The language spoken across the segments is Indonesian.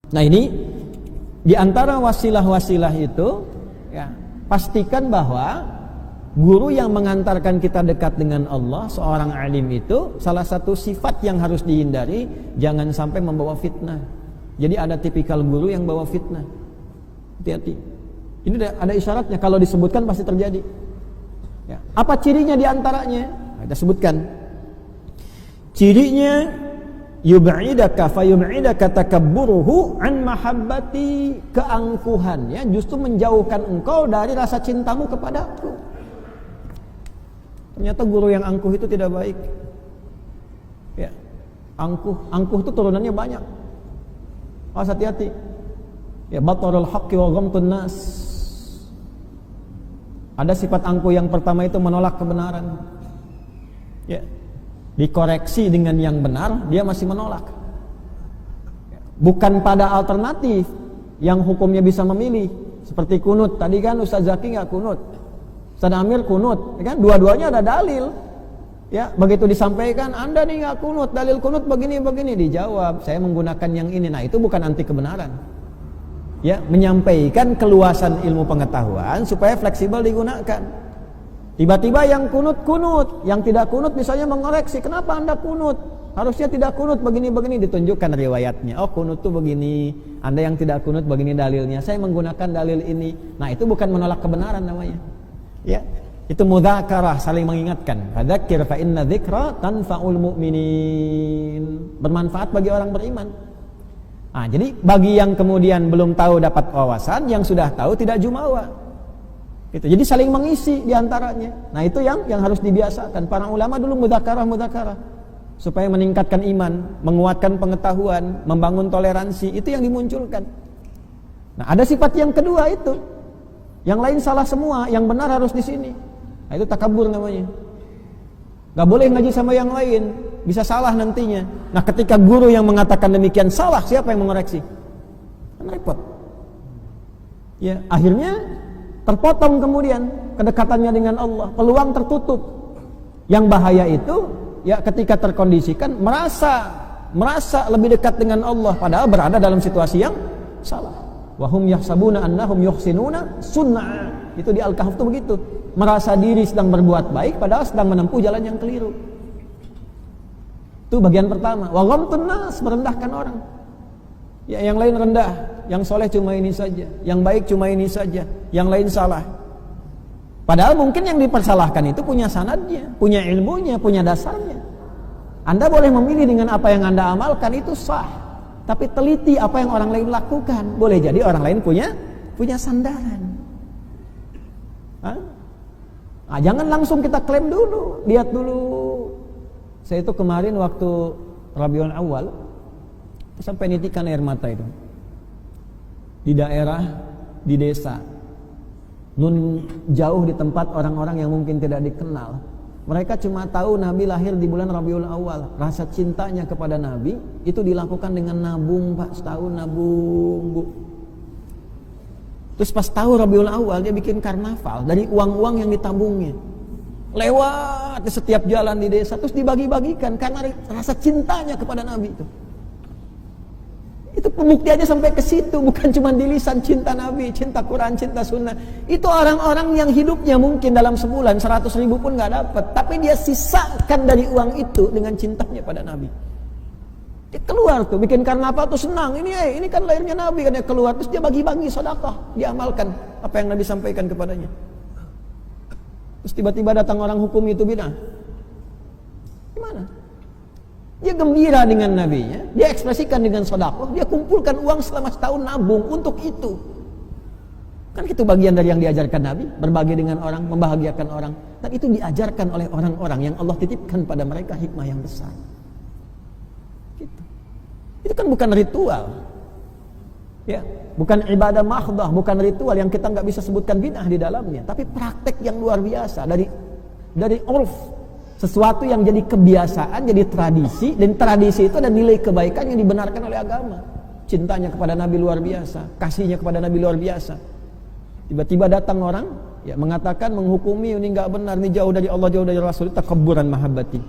Nah ini di antara wasilah-wasilah itu ya, pastikan bahwa guru yang mengantarkan kita dekat dengan Allah, seorang alim itu salah satu sifat yang harus dihindari, jangan sampai membawa fitnah. Jadi ada tipikal guru yang bawa fitnah. Hati-hati. Ini ada isyaratnya, kalau disebutkan pasti terjadi. Ya. Apa cirinya di antaranya? Nah, kita sebutkan. Cirinya yub'idaka fayub'idaka takabburuhu an mahabbati, keangkuhan ya, justru menjauhkan engkau dari rasa cintamu kepadaku. Ternyata guru yang angkuh itu tidak baik. Ya. Angkuh itu turunannya banyak. Awas hati-hati. Ya, batarul haqqi wa ghamtun nas. Ada sifat angkuh yang pertama itu menolak kebenaran. Ya. Dikoreksi dengan yang benar, dia masih menolak. Bukan pada alternatif yang hukumnya bisa memilih, seperti kunut. Tadi kan Ustaz Zaki nggak kunut, Ustaz Amir kunut, kan? Dua-duanya ada dalil. Ya, begitu disampaikan, Anda nih nggak kunut, dalil kunut begini-begini, dijawab, saya menggunakan yang ini. Nah, itu bukan anti kebenaran. Ya, menyampaikan keluasan ilmu pengetahuan supaya fleksibel digunakan. Tiba-tiba yang kunut, yang tidak kunut misalnya mengoreksi, kenapa Anda kunut? Harusnya tidak kunut begini-begini, ditunjukkan riwayatnya. Oh, kunut tuh begini, Anda yang tidak kunut begini dalilnya. Saya menggunakan dalil ini. Nah, itu bukan menolak kebenaran namanya. Ya, itu mudzakarah, saling mengingatkan. Fadzakir fa inna dzikra tanfa'ul mu'minin. Bermanfaat bagi orang beriman. Nah, jadi bagi yang kemudian belum tahu dapat wawasan, yang sudah tahu tidak jumawa. Gitu. Jadi saling mengisi di antaranya. Nah, itu yang harus dibiasakan. Para ulama dulu mudzakarah supaya meningkatkan iman, menguatkan pengetahuan, membangun toleransi, itu yang dimunculkan. Nah, ada sifat yang kedua itu. Yang lain salah semua, yang benar harus di sini. Nah, itu takabur namanya. Gak boleh ngaji sama yang lain, bisa salah nantinya. Nah, ketika guru yang mengatakan demikian salah, siapa yang mengoreksi? Kan repot. Ya, akhirnya terpotong kemudian kedekatannya dengan Allah, peluang tertutup. Yang bahaya itu ya ketika terkondisikan merasa lebih dekat dengan Allah padahal berada dalam situasi yang salah. Wahum yahsabuna annahum yuhsinuna sun'a. Itu di Al-Kahf itu begitu. Merasa diri sedang berbuat baik padahal sedang menempuh jalan yang keliru. Itu bagian pertama. Wa ghamtun nas, merendahkan orang. Ya, yang lain rendah, yang soleh cuma ini saja, yang baik cuma ini saja, yang lain salah. Padahal mungkin yang dipersalahkan itu punya sanadnya, punya ilmunya, punya dasarnya. Anda boleh memilih dengan apa yang Anda amalkan, itu sah. Tapi teliti apa yang orang lain lakukan. Boleh jadi orang lain punya sandaran. Nah, jangan langsung kita klaim dulu, lihat dulu. Saya itu kemarin waktu Rabiul Awal sampai nitikan air mata itu di daerah, di desa nun jauh di tempat orang-orang yang mungkin tidak dikenal. Mereka cuma tahu Nabi lahir di bulan Rabiul Awal. Rasa cintanya kepada Nabi itu dilakukan dengan nabung, Pak, setahun nabung, Bu. Terus pas tahu Rabiul Awal dia bikin karnaval dari uang-uang yang ditabungnya. Lewat di setiap jalan di desa terus dibagi-bagikan karena rasa cintanya kepada Nabi itu. Itu pembuktiannya sampai ke situ, bukan cuma di lisan cinta Nabi, cinta Quran, cinta Sunnah. Itu orang-orang yang hidupnya mungkin dalam sebulan 100.000 pun nggak dapat, tapi dia sisakan dari uang itu dengan cintanya pada Nabi. Dia keluar tuh, bikin karnaval tuh senang. Ini kan lahirnya Nabi, kan dia keluar terus dia bagi-bagi sedekah, diamalkan apa yang Nabi sampaikan kepadanya. Terus tiba-tiba datang orang hukum itu bilang, gimana? Dia gembira dengan nabinya, dia ekspresikan dengan sedekah, dia kumpulkan uang selama setahun nabung untuk itu. Kan itu bagian dari yang diajarkan Nabi, berbagi dengan orang, membahagiakan orang. Dan itu diajarkan oleh orang-orang yang Allah titipkan pada mereka hikmah yang besar. Gitu. Itu kan bukan ritual. Ya, bukan ibadah mahdhah, bukan ritual yang kita nggak bisa sebutkan bid'ah di dalamnya, tapi praktek yang luar biasa dari urf. Sesuatu yang jadi kebiasaan, jadi tradisi, dan tradisi itu ada nilai kebaikan yang dibenarkan oleh agama. Cintanya kepada Nabi luar biasa, kasihnya kepada Nabi luar biasa. Tiba-tiba datang orang, ya mengatakan, menghukumi ini enggak benar, ini jauh dari Allah, jauh dari Rasul, takabburan mahabbati.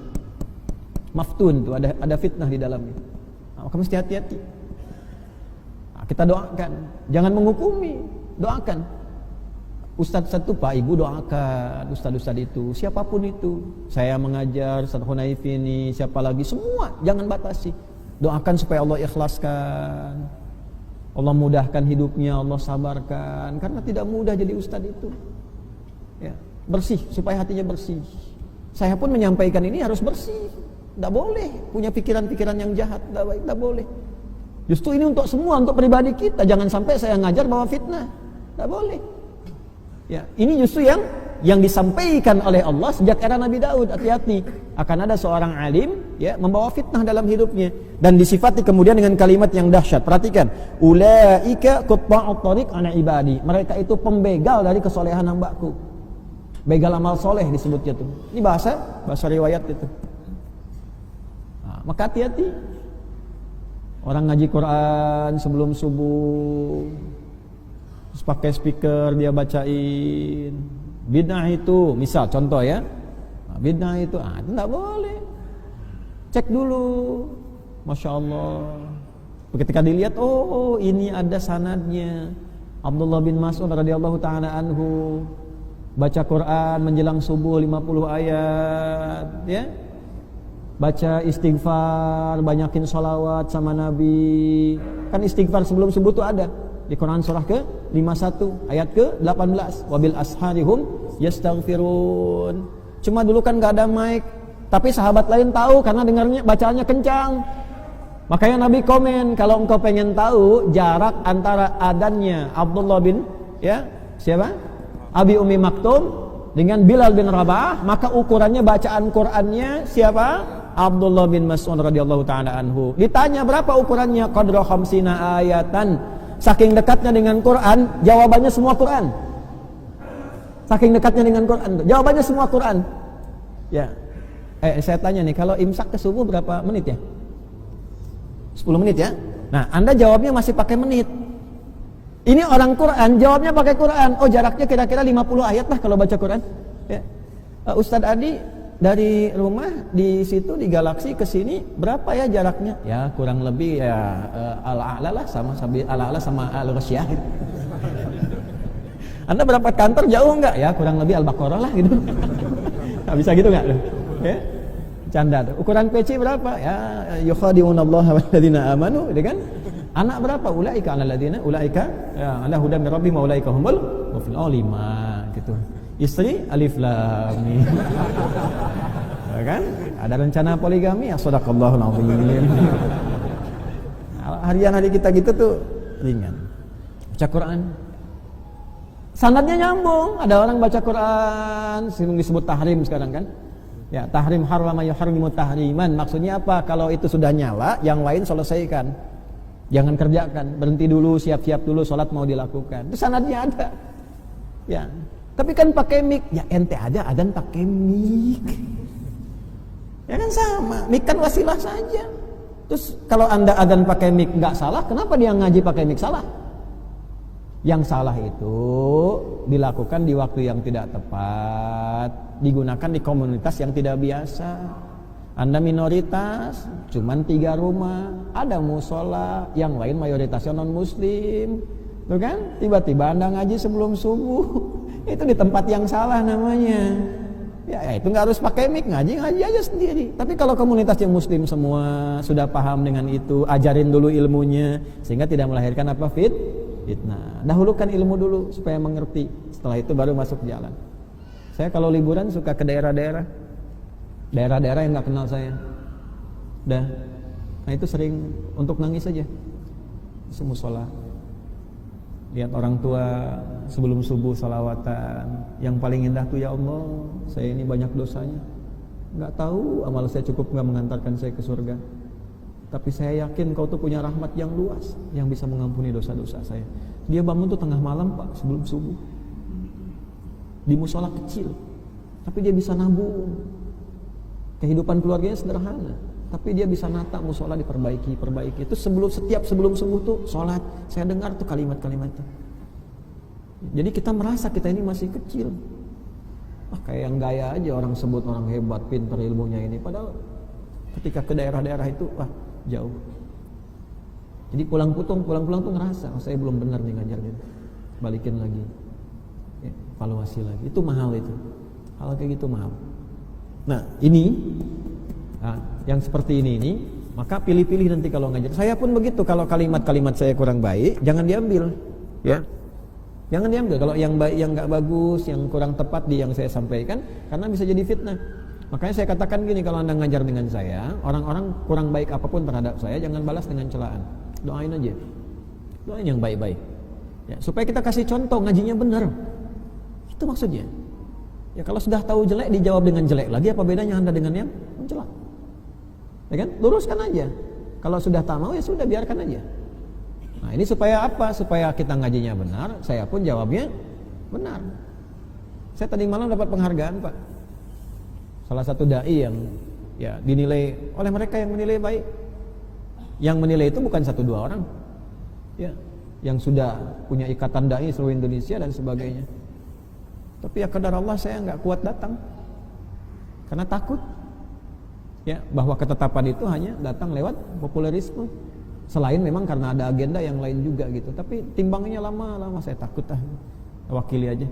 Maftun tuh, ada fitnah di dalamnya. Nah, maka mesti hati-hati. kita doakan, jangan menghukumi, doakan. Ustadz satu, Pak Ibu doakan ustadz itu, siapapun itu. Saya mengajar, Ustadz Hunayfi ini, siapa lagi, semua jangan batasi. Doakan supaya Allah ikhlaskan, Allah mudahkan hidupnya, Allah sabarkan, karena tidak mudah jadi ustadz itu. Ya, bersih, supaya hatinya bersih. Saya pun menyampaikan ini harus bersih, tidak boleh punya pikiran-pikiran yang jahat, tidak baik, tidak boleh. Justru ini untuk semua, untuk pribadi kita. Jangan sampai saya ngajar bawa fitnah, tidak boleh. Ya, ini justru yang disampaikan oleh Allah sejak era Nabi Daud. Hati-hati, akan ada seorang alim ya membawa fitnah dalam hidupnya dan disifati kemudian dengan kalimat yang dahsyat. Perhatikan, ulaika qutta'ut thariq ana ibadi. Mereka itu pembegal dari kesolehan hambaku. Begal amal soleh disebutnya tuh. Ini bahasa riwayat itu. Nah, maka hati-hati. Orang ngaji Quran sebelum subuh, terus pakai speaker dia bacain. Bid'ah itu, misal contoh ya, bid'ah itu, itu nggak boleh. Cek dulu, masya Allah. Ketika dilihat, oh ini ada sanadnya. Abdullah bin Mas'ud radhiyallahu taala anhu baca Quran menjelang subuh 50 ayat, ya. Baca istighfar, banyakin sholawat sama Nabi. Kan istighfar sebelum subuh itu ada di Quran surah ke-51 ayat ke-18. Wabil asharihum yastaghfirun. Cuma dulu kan gak ada mic, tapi sahabat lain tahu karena dengarnya bacaannya kencang. Makanya Nabi komen, kalau engkau pengen tahu jarak antara adannya Abdullah bin siapa? Abi Umi Maktum dengan Bilal bin Rabah, maka ukurannya bacaan Qur'annya siapa? Abdullah bin Mas'ud radhiyallahu taala anhu. Ditanya berapa ukurannya? Qadra khamsina ayatan. Saking dekatnya dengan Quran, jawabannya semua Quran. Saking dekatnya dengan Quran, jawabannya semua Quran. Ya. Saya tanya nih, kalau imsak ke subuh berapa menit ya? 10 menit ya? Nah, Anda jawabnya masih pakai menit. Ini orang Quran, jawabnya pakai Quran. Oh, jaraknya kira-kira 50 ayat lah kalau baca Quran. Ya. Ustadz Adi dari rumah di situ di Galaksi ke sini berapa ya jaraknya? Ya kurang lebih ya ala-ala lah sama ala-ala sama Al-Rasyah. Anda berangkat kantor jauh enggak? Ya kurang lebih Al-Baqarah lah gitu. Nggak bisa gitu enggak? Ya? Canda tuh. Ukuran peci berapa? Ya yukhadi'unallaha walladzina amanu, gitu kan? Anak berapa? Ulaika 'alal ladzina ulaika ya ala hudan min rabbihim wa ulaika humul muflihun. 5 gitu. Istri alif lam mim. Ya kan? Ada rencana poligami, ya sadaqallahul azim. Harian hari kita gitu tuh ringan. Baca Quran. Sanadnya nyambung. Ada orang baca Quran, sering disebut tahrim sekarang kan? Ya, tahrim harrama yuharrimu tahriman. Maksudnya apa? Kalau itu sudah nyala, yang lain selesaikan. Jangan kerjakan, berhenti dulu, siap-siap dulu, sholat mau dilakukan. Itu sanadnya ada. Ya. Tapi kan pakai mic, ya ente aja adzan pakai mic. Ya kan sama, mic kan wasilah saja. Terus kalau Anda adzan pakai mic nggak salah, kenapa dia ngaji pakai mic salah? Yang salah itu dilakukan di waktu yang tidak tepat, digunakan di komunitas yang tidak biasa. Anda minoritas, cuman 3 rumah, ada musola, yang lain mayoritasnya non muslim. Tuh kan? Tiba-tiba Anda ngaji sebelum subuh. Itu di tempat yang salah namanya. Ya itu nggak harus pakai mic, ngaji aja sendiri. Tapi kalau komunitas yang muslim semua sudah paham dengan itu, ajarin dulu ilmunya sehingga tidak melahirkan apa fitnah. Dahulukan ilmu dulu supaya mengerti. Setelah itu baru masuk jalan. Saya kalau liburan suka ke daerah-daerah yang nggak kenal saya. Nah itu sering untuk nangis saja. Musola. Lihat orang tua sebelum subuh salawatan. Yang paling indah tuh ya Allah, saya ini banyak dosanya. Nggak tahu amal saya cukup nggak mengantarkan saya ke surga. Tapi saya yakin kau tuh punya rahmat yang luas, yang bisa mengampuni dosa-dosa saya. Dia bangun tuh tengah malam Pak, sebelum subuh. Di musola kecil. Tapi dia bisa nabung. Kehidupan keluarganya sederhana. Tapi dia bisa nata musola diperbaiki. Itu setiap sebelum subuh tuh sholat. Saya dengar tuh kalimat-kalimat itu. Jadi kita merasa kita ini masih kecil. Kayak yang gaya aja orang sebut orang hebat, pintar ilmunya ini. Padahal ketika ke daerah-daerah itu, jauh. Jadi pulang tuh ngerasa, saya belum benar nih ngajarnya, balikin lagi, ya, evaluasi lagi. Itu mahal itu, hal kayak gitu mahal. Nah ini, yang seperti ini, maka pilih-pilih nanti kalau ngajar. Saya pun begitu, kalau kalimat-kalimat saya kurang baik, jangan diambil, ya. Jangan diambil kalau yang baik, yang nggak bagus, yang kurang tepat di yang saya sampaikan, karena bisa jadi fitnah. Makanya saya katakan gini, kalau Anda ngajar dengan saya, orang-orang kurang baik apapun terhadap saya, jangan balas dengan celaan. Doain aja. Doain yang baik-baik. Ya, supaya kita kasih contoh ngajinya benar. Itu maksudnya. Ya kalau sudah tahu jelek dijawab dengan jelek lagi, apa bedanya Anda dengan yang mencela? Ya kan? Luruskan aja. Kalau sudah tak mau ya sudah biarkan aja. Nah ini supaya apa? Supaya kita ngajinya benar, saya pun jawabnya benar. Saya tadi malam dapat penghargaan Pak. Salah satu dai yang ya dinilai oleh mereka yang menilai baik. Yang menilai itu bukan 1-2 orang, ya, yang sudah punya ikatan dai seluruh Indonesia dan sebagainya. Tapi ya kadar Allah saya nggak kuat datang, karena takut, ya, bahwa ketetapan itu hanya datang lewat populerisme. Selain memang karena ada agenda yang lain juga gitu. Tapi timbangnya lama-lama saya takut wakili aja.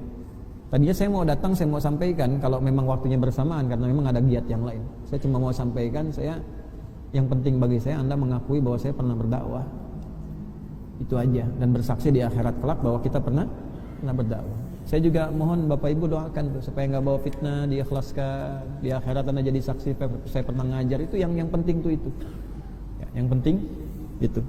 Tadinya saya mau datang, saya mau sampaikan kalau memang waktunya bersamaan karena memang ada giat yang lain. Saya cuma mau sampaikan, yang penting bagi saya Anda mengakui bahwa saya pernah berdakwah. Itu aja, dan bersaksi di akhirat kelak bahwa kita pernah berdakwah. Saya juga mohon Bapak Ibu doakan tuh supaya nggak bawa fitnah, diikhlaskan. Di akhirat Anda jadi saksi saya pernah ngajar, itu yang penting tuh itu. Ya, yang penting itu.